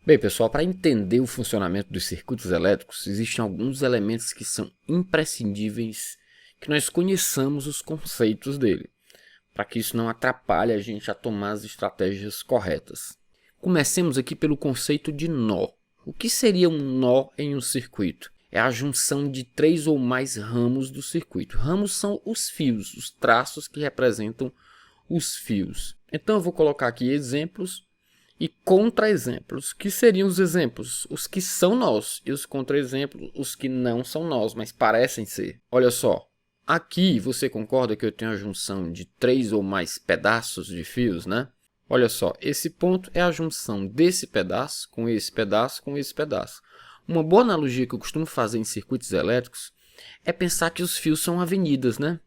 Bem, pessoal, para entender o funcionamento dos circuitos elétricos, existem alguns elementos que são imprescindíveis que nós conheçamos os conceitos dele, para que isso não atrapalhe a gente a tomar as estratégias corretas. Comecemos aqui pelo conceito de nó. O que seria um nó em um circuito? É a junção de 3 ou mais ramos do circuito. Ramos são os fios, os traços que representam os fios. Então eu vou colocar aqui exemplos e contra-exemplos. Que seriam os exemplos? Os que são nós, e os contra-exemplos, os que não são nós, mas parecem ser. Olha só, aqui você concorda que eu tenho a junção de 3 ou mais pedaços de fios, né? Olha só, esse ponto é a junção desse pedaço com esse pedaço com esse pedaço. Uma boa analogia que eu costumo fazer em circuitos elétricos é pensar que os fios são avenidas, né?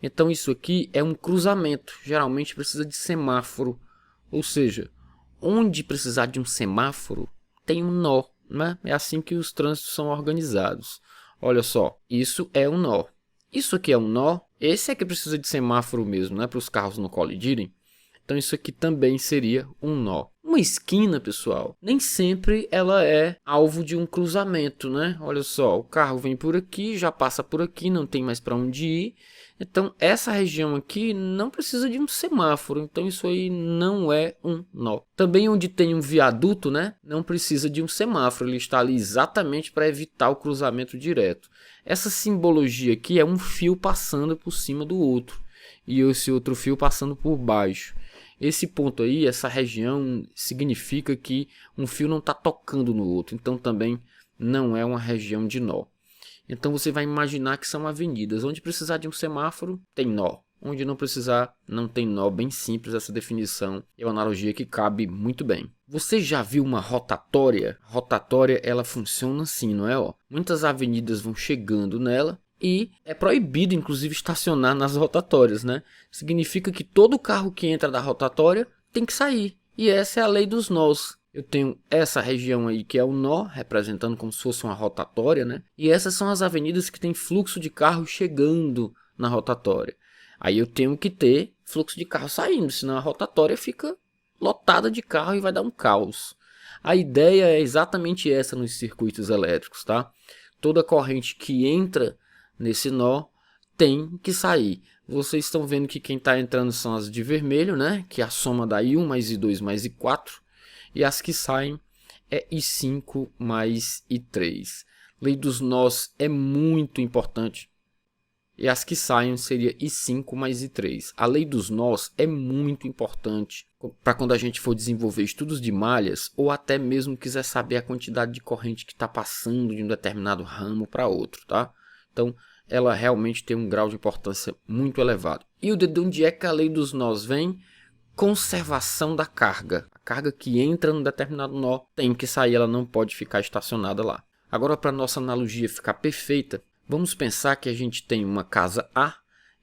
Então isso aqui é um cruzamento, geralmente precisa de semáforo, ou seja, onde precisar de um semáforo tem um nó, né? É assim que os trânsitos são organizados. Olha só, isso é um nó. Isso aqui é um nó, esse é que precisa de semáforo mesmo, né? Para os carros não colidirem. Então isso aqui também seria um nó. Uma esquina, pessoal, nem sempre ela é alvo de um cruzamento, né? Olha só, o carro vem por aqui, já passa por aqui, não tem mais para onde ir. Então essa região aqui não precisa de um semáforo, então isso aí não é um nó. Também onde tem um viaduto, né? Não precisa de um semáforo, ele está ali exatamente para evitar o cruzamento direto. Essa simbologia aqui é um fio passando por cima do outro e esse outro fio passando por baixo. Esse ponto aí, essa região, significa que um fio não está tocando no outro, então também não é uma região de nó. Então você vai imaginar que são avenidas. Onde precisar de um semáforo, tem nó. Onde não precisar, não tem nó. Bem simples essa definição. É uma analogia que cabe muito bem. Você já viu uma rotatória? Rotatória, ela funciona assim, não é? Muitas avenidas vão chegando nela. E é proibido, inclusive, estacionar nas rotatórias, né? Significa que todo carro que entra da rotatória tem que sair. E essa é a lei dos nós. Eu tenho essa região aí que é o nó, representando como se fosse uma rotatória, né? E essas são as avenidas que tem fluxo de carro chegando na rotatória. Aí eu tenho que ter fluxo de carro saindo, senão a rotatória fica lotada de carro e vai dar um caos. A ideia é exatamente essa nos circuitos elétricos, tá? Toda corrente que entra nesse nó tem que sair. Vocês estão vendo que quem está entrando são as de vermelho, né? Que é a soma da I1 mais I2 mais I4. E as que saem é I5 mais I3. Lei dos nós é muito importante. E as que saem seria I5 mais I3. A lei dos nós é muito importante para quando a gente for desenvolver estudos de malhas ou até mesmo quiser saber a quantidade de corrente que está passando de um determinado ramo para outro, tá? Então, ela realmente tem um grau de importância muito elevado. E de onde é que a lei dos nós vem? Conservação da carga. A carga que entra num determinado nó tem que sair, ela não pode ficar estacionada lá. Agora, para nossa analogia ficar perfeita, vamos pensar que a gente tem uma casa A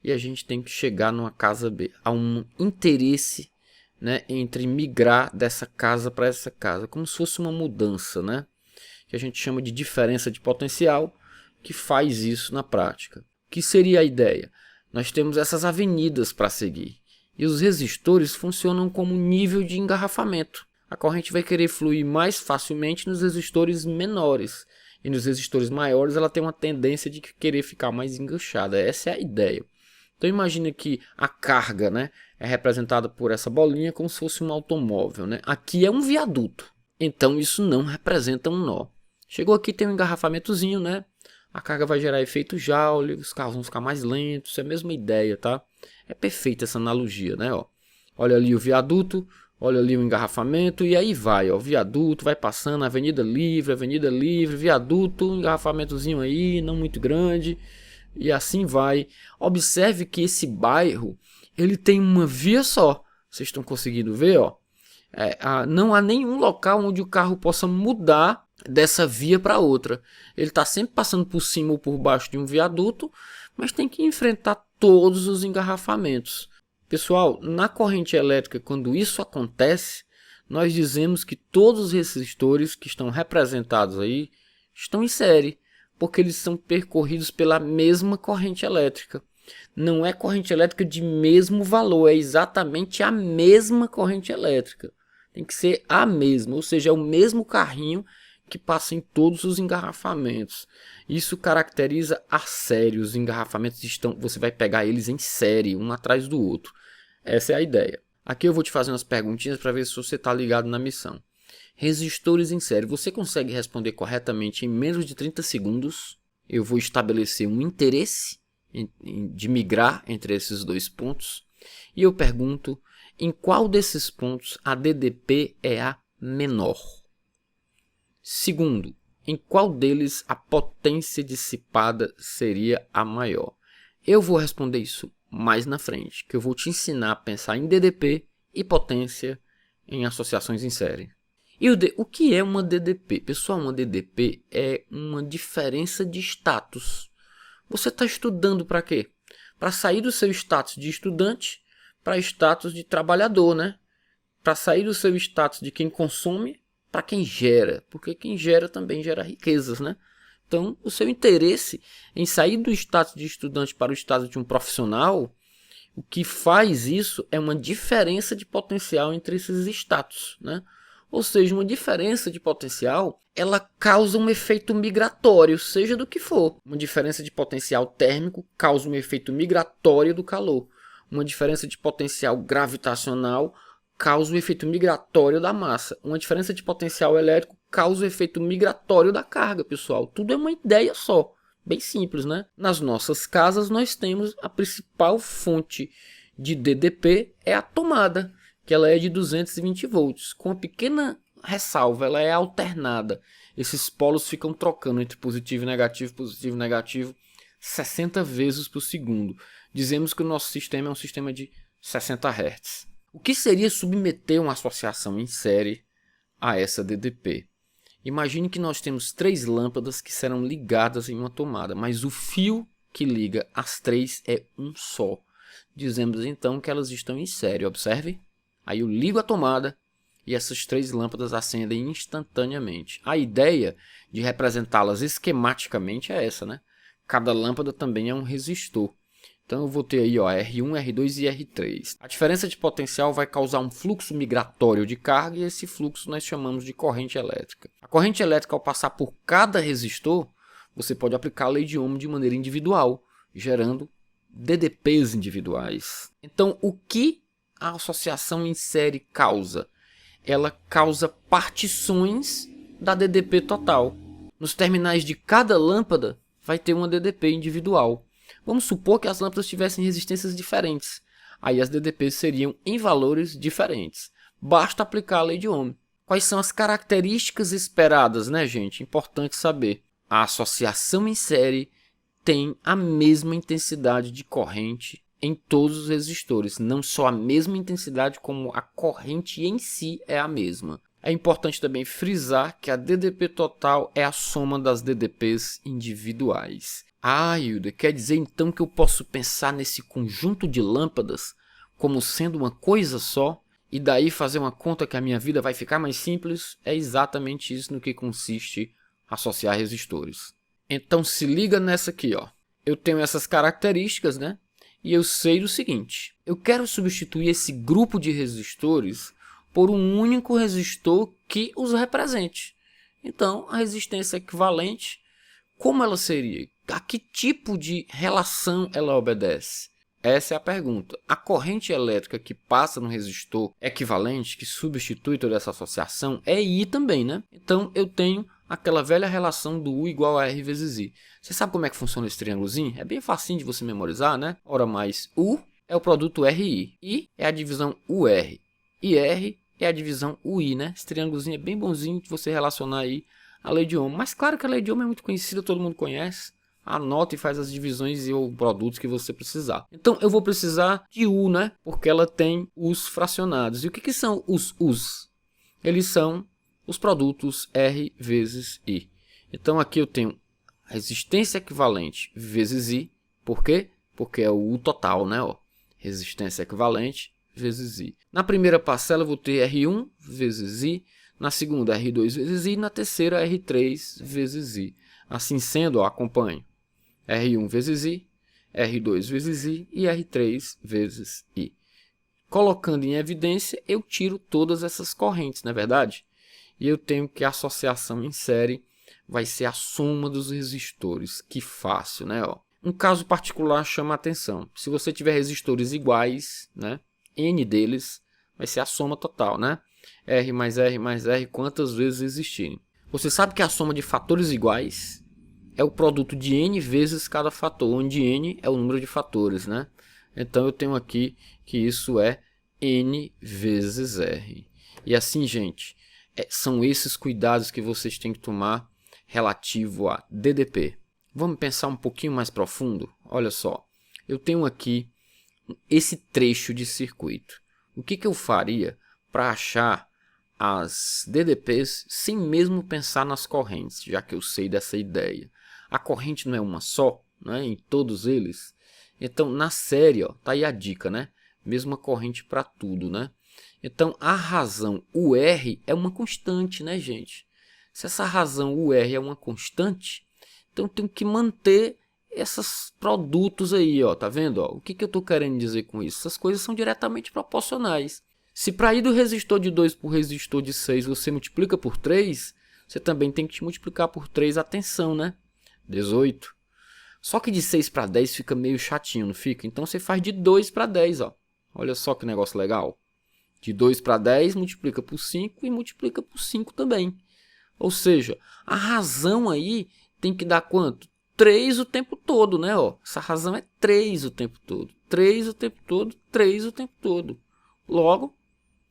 e a gente tem que chegar numa casa B. Há um interesse, né, entre migrar dessa casa para essa casa, como se fosse uma mudança, né, que a gente chama de diferença de potencial, que faz isso na prática. O que seria a ideia? Nós temos essas avenidas para seguir. E os resistores funcionam como nível de engarrafamento. A corrente vai querer fluir mais facilmente nos resistores menores. E nos resistores maiores ela tem uma tendência de querer ficar mais enganchada. Essa é a ideia. Então imagine que a carga, né, é representada por essa bolinha como se fosse um automóvel, né? Aqui é um viaduto. Então isso não representa um nó. Chegou aqui, tem um engarrafamentozinho, né? A carga vai gerar efeito Joule, os carros vão ficar mais lentos, é a mesma ideia, tá? É perfeita essa analogia, né? Olha ali o viaduto, olha ali o engarrafamento e aí vai, ó, viaduto, vai passando, avenida livre, viaduto, engarrafamentozinho aí, não muito grande, e assim vai. Observe que esse bairro, ele tem uma via só, vocês estão conseguindo ver, ó? Não há nenhum local onde o carro possa mudar dessa via para outra. Ele está sempre passando por cima ou por baixo de um viaduto, mas tem que enfrentar todos os engarrafamentos. Pessoal, na corrente elétrica, quando isso acontece, nós dizemos que todos os resistores que estão representados aí estão em série, porque eles são percorridos pela mesma corrente elétrica. Não é corrente elétrica de mesmo valor, é exatamente a mesma corrente elétrica. tem que ser a mesma, ou seja, é o mesmo carrinho que passa em todos os engarrafamentos. Isso caracteriza a série. Os engarrafamentos você vai pegar eles em série, um atrás do outro. Essa é a ideia. Aqui eu vou te fazer umas perguntinhas para ver se você está ligado na missão. Resistores em série. Você consegue responder corretamente em menos de 30 segundos? Eu vou estabelecer um interesse de migrar entre esses dois pontos. E eu pergunto, em qual desses pontos a DDP é a menor? Segundo, em qual deles a potência dissipada seria a maior? Eu vou responder isso mais na frente, que eu vou te ensinar a pensar em DDP e potência em associações em série. E o que é uma DDP? Pessoal, uma DDP é uma diferença de status. Você está estudando para quê? Para sair do seu status de estudante para status de trabalhador, né? Para sair do seu status de quem consome para quem gera, porque quem gera também gera riquezas, né? Então, o seu interesse em sair do status de estudante para o status de um profissional, o que faz isso é uma diferença de potencial entre esses status, né? Ou seja, uma diferença de potencial, ela causa um efeito migratório, seja do que for. Uma diferença de potencial térmico causa um efeito migratório do calor. Uma diferença de potencial gravitacional causa o efeito migratório da massa. Uma diferença de potencial elétrico causa o efeito migratório da carga, pessoal. Tudo é uma ideia só. Bem simples, né? Nas nossas casas nós temos a principal fonte de DDP é a tomada, que ela é de 220 volts. Com uma pequena ressalva, ela é alternada. Esses polos ficam trocando entre positivo e negativo 60 vezes por segundo. Dizemos que o nosso sistema é um sistema de 60 Hz. O que seria submeter uma associação em série a essa DDP? Imagine que nós temos 3 lâmpadas que serão ligadas em uma tomada, mas o fio que liga as 3 é um só. Dizemos então que elas estão em série, observe. Aí eu ligo a tomada e essas 3 lâmpadas acendem instantaneamente. A ideia de representá-las esquematicamente é essa, né? Cada lâmpada também é um resistor. Então eu vou ter aí ó, R1, R2 e R3. A diferença de potencial vai causar um fluxo migratório de carga e esse fluxo nós chamamos de corrente elétrica. A corrente elétrica, ao passar por cada resistor, você pode aplicar a lei de Ohm de maneira individual, gerando DDPs individuais. Então o que a associação em série causa? Ela causa partições da DDP total. Nos terminais de cada lâmpada vai ter uma DDP individual. Vamos supor que as lâmpadas tivessem resistências diferentes. Aí as DDPs seriam em valores diferentes. Basta aplicar a lei de Ohm. Quais são as características esperadas, né, gente? Importante saber. A associação em série tem a mesma intensidade de corrente em todos os resistores. Não só a mesma intensidade, como a corrente em si é a mesma. É importante também frisar que a DDP total é a soma das DDPs individuais. Ah, Hilda, quer dizer então que eu posso pensar nesse conjunto de lâmpadas como sendo uma coisa só e daí fazer uma conta que a minha vida vai ficar mais simples? É exatamente isso no que consiste associar resistores. Então se liga nessa aqui, ó. Eu tenho essas características, né? E eu sei o seguinte, eu quero substituir esse grupo de resistores por um único resistor que os represente. Então a resistência equivalente, como ela seria? A que tipo de relação ela obedece? Essa é a pergunta. A corrente elétrica que passa no resistor equivalente, que substitui toda essa associação, é I também, né? Então eu tenho aquela velha relação do U igual a R vezes I. Você sabe como é que funciona esse triângulozinho? É bem facinho de você memorizar, né? Ora mais U é o produto RI. I é a divisão UR. E R é a divisão UI, né? Esse triângulozinho é bem bonzinho de você relacionar aí a lei de Ohm. Mas claro que a lei de Ohm é muito conhecida, todo mundo conhece. Anota e faz as divisões e ou produtos que você precisar. Então eu vou precisar de U, né? Porque ela tem U's fracionados. E o que são os U's? Eles são os produtos R vezes I. Então aqui eu tenho resistência equivalente vezes I. Por quê? Porque é o U total, né? Ó. Resistência equivalente vezes I. Na primeira parcela eu vou ter R1 vezes I. Na segunda R2 vezes I. Na terceira R3 vezes I. Assim sendo, ó, acompanhe. R1 vezes I, R2 vezes I e R3 vezes I. Colocando em evidência, eu tiro todas essas correntes, não é verdade? E eu tenho que a associação em série vai ser a soma dos resistores. Que fácil, né? Ó. Um caso particular chama a atenção. Se você tiver resistores iguais, né? N deles vai ser a soma total, né? R mais R mais R, quantas vezes existirem. Você sabe que a soma de fatores iguais é o produto de N vezes cada fator, onde N é o número de fatores, né? Então eu tenho aqui que isso é N vezes R. E assim, gente, são esses cuidados que vocês têm que tomar relativo a DDP. Vamos pensar um pouquinho mais profundo? Olha só, eu tenho aqui esse trecho de circuito. O que eu faria para achar as DDPs sem mesmo pensar nas correntes, já que eu sei dessa ideia? A corrente não é uma só, né, em todos eles? Então, na série, ó, tá aí a dica, né? Mesma corrente para tudo, né? Então, a razão UR é uma constante, né, gente? Se essa razão UR é uma constante, então eu tenho que manter esses produtos aí, ó, tá vendo? Ó? O que eu estou querendo dizer com isso? Essas coisas são diretamente proporcionais. Se para ir do resistor de 2 para o resistor de 6 você multiplica por 3, você também tem que multiplicar por 3 a tensão, né? 18. Só que de 6 para 10 fica meio chatinho, não fica? Então você faz de 2 para 10, ó. Olha só que negócio legal. De 2 para 10 multiplica por 5 e multiplica por 5 também. Ou seja, a razão aí tem que dar quanto? 3 o tempo todo, né? Ó, essa razão é 3 o tempo todo. 3 o tempo todo, 3 o tempo todo. Logo,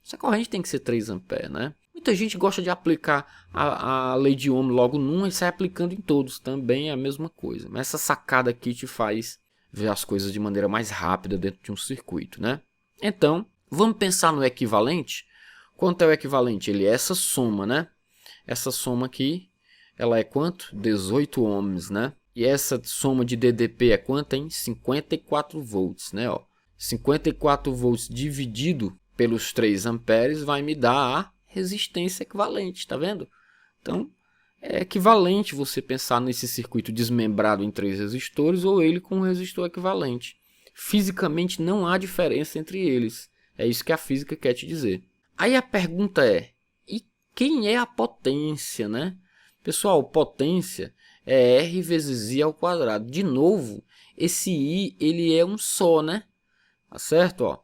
essa corrente tem que ser 3 amperes, né? Muita gente gosta de aplicar a lei de Ohm logo num e sai aplicando em todos. Também é a mesma coisa. Mas essa sacada aqui te faz ver as coisas de maneira mais rápida dentro de um circuito, né? Então, vamos pensar no equivalente. Quanto é o equivalente? Ele é essa soma, né? Essa soma aqui, ela é quanto? 18 ohms, né? E essa soma de DDP é quanto, hein? 54 volts, né? Ó, 54 volts dividido pelos 3 amperes vai me dar a resistência equivalente, tá vendo? Então, é equivalente você pensar nesse circuito desmembrado em 3 resistores ou ele com um resistor equivalente. Fisicamente não há diferença entre eles. É isso que a física quer te dizer. Aí a pergunta é, e quem é a potência, né? Pessoal, potência é R vezes I ao quadrado. De novo, esse I ele é um só, né? Tá certo? Ó.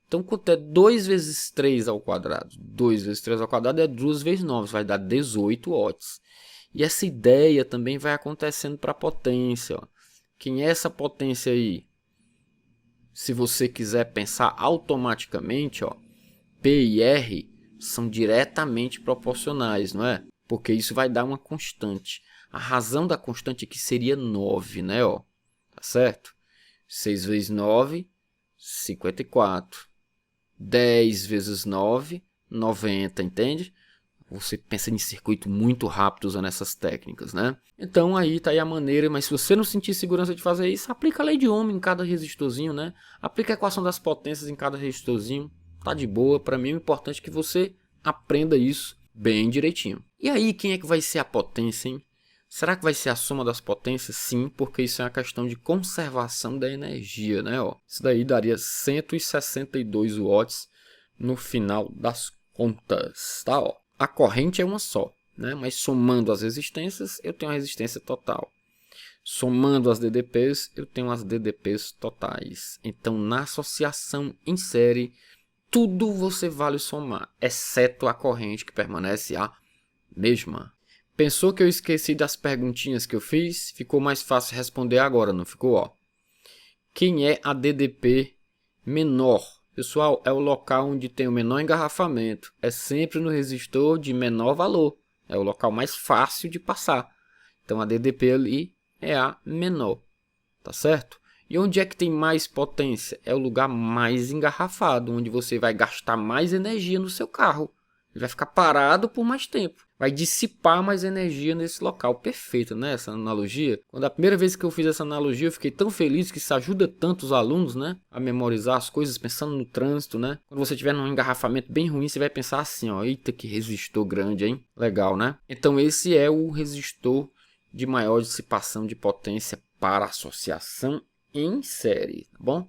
Então, quanto é 2 vezes 3 ao quadrado? 2 vezes 3 ao quadrado é 2 vezes 9, vai dar 18 watts. E essa ideia também vai acontecendo para a potência. Ó. Quem é essa potência aí? Se você quiser pensar automaticamente, ó, P e R são diretamente proporcionais, não é? Porque isso vai dar uma constante. A razão da constante aqui seria 9, né? Ó, tá certo? 6 vezes 9, 54. 10 vezes 9, 90, entende? Você pensa em circuito muito rápido usando essas técnicas, né? Então aí tá aí a maneira, mas se você não sentir segurança de fazer isso, aplica a lei de Ohm em cada resistorzinho, né? Aplica a equação das potências em cada resistorzinho. Tá de boa, para mim o importante é que você aprenda isso bem direitinho. E aí, quem é que vai ser a potência, hein? Será que vai ser a soma das potências? Sim, porque isso é uma questão de conservação da energia, né? Ó, isso daí daria 162 watts no final das contas, tá? Ó, a corrente é uma só, né? Mas somando as resistências, eu tenho a resistência total. Somando as DDPs, eu tenho as DDPs totais. Então, na associação em série, tudo você vale somar, exceto a corrente que permanece a mesma. Pensou que eu esqueci das perguntinhas que eu fiz? Ficou mais fácil responder agora, não ficou? Ó. Quem é a DDP menor? Pessoal, é o local onde tem o menor engarrafamento. É sempre no resistor de menor valor. É o local mais fácil de passar. Então a DDP ali é a menor. Tá certo? E onde é que tem mais potência? É o lugar mais engarrafado, onde você vai gastar mais energia no seu carro. Ele vai ficar parado por mais tempo. Vai dissipar mais energia nesse local. Perfeito, né? Essa analogia. Quando a primeira vez que eu fiz essa analogia, eu fiquei tão feliz que isso ajuda tanto os alunos, né? A memorizar as coisas, pensando no trânsito, né? Quando você tiver num engarrafamento bem ruim, você vai pensar assim, ó. Eita, que resistor grande, hein? Legal, né? Então esse é o resistor de maior dissipação de potência para associação em série, tá bom?